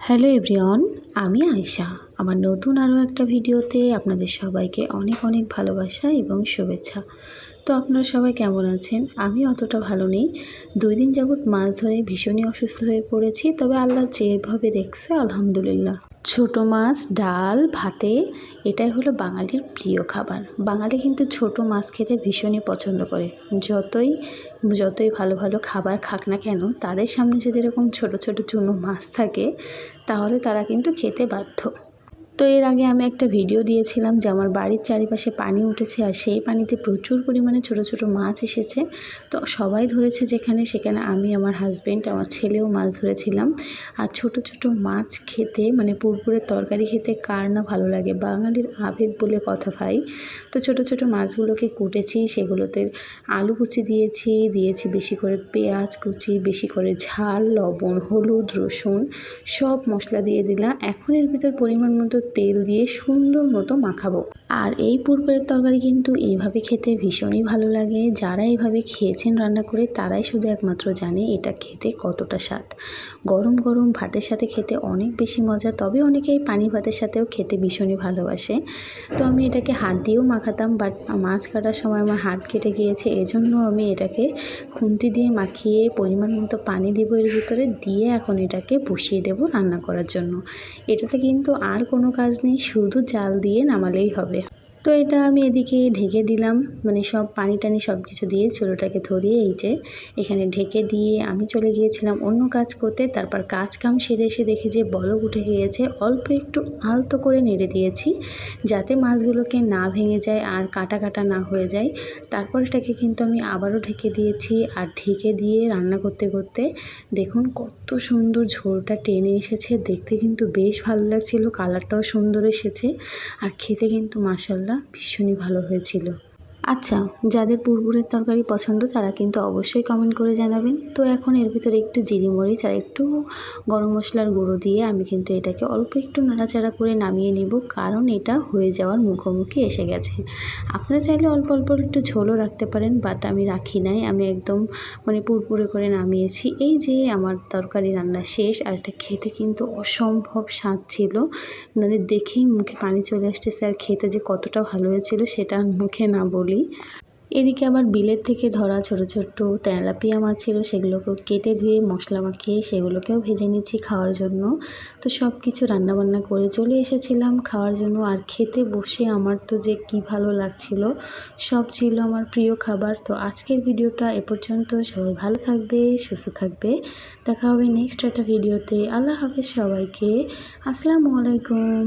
Hello everyone, আমি আয়েশা। আমার নতুন আরও একটা ভিডিওতে আপনাদের সবাইকে অনেক অনেক ভালোবাসা এবং শুভেচ্ছা। তো আপনারা সবাই কেমন আছেন? আমি অতটা ভালো নেই। 2 দিন যাবৎ মাছ ধরে ভীষণই অসুস্থ হয়ে পড়েছি, তবে আল্লাহ যেভাবে দেখছে আলহামদুলিল্লাহ। ছোট মাছ, ডাল, ভাতে এটাই হলো বাঙালির প্রিয় খাবার। বাঙালি কিন্তু ছোট মাছ খেতে ভীষণই পছন্দ করে। যতই ভালো ভালো খাবার খাক না কেন, তাদের সামনে যদি এরকম ছোট ছোট চুনো মাছ থাকে তাহলে তারা কিন্তু খেতে বাধ্য। তো এর আগে আমি একটা ভিডিও দিয়েছিলাম যে আমার বাড়ির চারিপাশে পানি উঠেছে আর সেই পানিতে প্রচুর পরিমাণে ছোট ছোট মাছ এসেছে। তো সবাই ধরেছে সেখানে আমি, আমার হাজব্যান্ড, আমার ছেলেও মাছ ধরেছিলাম। আর ছোট ছোট মাছ খেতে মানে পুরপুরের তরকারি খেতে কার না ভালো লাগে, বাঙালির আবেগ বলে কথা ভাই। তো ছোট ছোট মাছগুলোকে কুটেছি, সেগুলোতে আলু কুচি দিয়েছি বেশি করে পেঁয়াজ কুচি, বেশি করে ঝাল, লবণ, হলুদ, রসুন সব মশলা দিয়ে দিলাম। এখন এর ভিতর পরিমাণ মতো তেল দিয়ে সুন্দর মতো মাখাবো। আর এই পুরপুরের তরকারি কিন্তু এইভাবে খেতে ভীষণই ভালো লাগে। যারা এইভাবে খেয়েছেন রান্না করে তারাই শুধু একমাত্র জানে এটা খেতে কতটা স্বাদ। গরম গরম ভাতের সাথে খেতে অনেক বেশি মজা, তবে অনেকেই পানি ভাতের সাথেও খেতে ভীষণই ভালোবাসে। তো আমি এটাকে হাত দিয়েও মাখাতাম, বাট মাছ কাটার সময় আমার হাত কেটে গিয়েছে, এজন্য আমি এটাকে খুন্তি দিয়ে মাখিয়ে পরিমাণ মতো পানি দিব এর ভিতরে দিয়ে এখন এটাকে বসিয়ে দেবো রান্না করার জন্য। এটাতে কিন্তু আর কোনো কাজ নেই, শুধু জাল দিয়ে নামালেই হবে। তো এটা আমি এদিকে ঢেকে দিলাম, মানে সব পানি টানি সব কিছু দিয়ে চুলোটাকে ধরিয়ে এই যে এখানে ঢেকে দিয়ে আমি চলে গিয়েছিলাম অন্য কাজ করতে। তারপর কাজ কাম সেরে এসে দেখি যে বলক উঠে গিয়েছে। অল্প একটু আলতো করে নেড়ে দিয়েছি যাতে মাছগুলোকে না ভেঙে যায় আর কাটা কাটা না হয়ে যায়। তারপর এটাকে কিন্তু আমি আবারও ঢেকে দিয়েছি। আর ঢেকে দিয়ে রান্না করতে করতে দেখুন কত সুন্দর ঝোলটা টেনে এসেছে, দেখতে কিন্তু বেশ ভালো লাগছিল, কালারটাও সুন্দর এসেছে আর খেতে কিন্তু মাশাআল্লাহ ভীষণই ভালো হয়েছিল। আচ্ছা, যাদের পুরপুরের তরকারি পছন্দ তারা কিন্তু অবশ্যই কমেন্ট করে জানাবেন। তো এখন এর ভিতরে একটু জিরে মরিচ আর একটু গরম মশলার গুঁড়ো দিয়ে আমি কিন্তু এটাকে অল্প একটু নাড়াচাড়া করে নামিয়ে নিব, কারণ এটা হয়ে যাওয়ার মুখোমুখি এসে গেছে। আপনারা চাইলে অল্প অল্প একটু ঝোলও রাখতে পারেন, বাট আমি রাখি নাই, আমি একদম মানে পুরপুরে করে নামিয়েছি। এই যে আমার তরকারি রান্না শেষ, আর এটা খেতে কিন্তু অসম্ভব স্বাদ ছিল, মানে দেখেই মুখে পানি চলে আসতেছে। আর খেতে যে কতটা ভালো হয়েছিল সেটা মুখে না বলি। এদিকে আবার বিলের থেকে ধরা ছোট ছোট তেলাপিয়া মাছ ছিল, সেগুলোকেও কেটে ধুয়ে মশলা মাখিয়ে সেগুলোকেও ভেজে নিচ্ছি খাওয়ার জন্য। তো সব কিছু রান্নাবান্না করে চলে এসেছিলাম খাওয়ার জন্য। আর খেতে বসে আমার তো যে কি ভালো লাগছিল, সব ছিল আমার প্রিয় খাবার। তো আজকের ভিডিওটা এ পর্যন্ত। সবাই ভালো থাকবে, সুস্থ থাকবে, দেখা হবে নেক্সট একটা ভিডিওতে। আল্লাহ হাফেজ সবাইকে, আসসালামু আলাইকুম।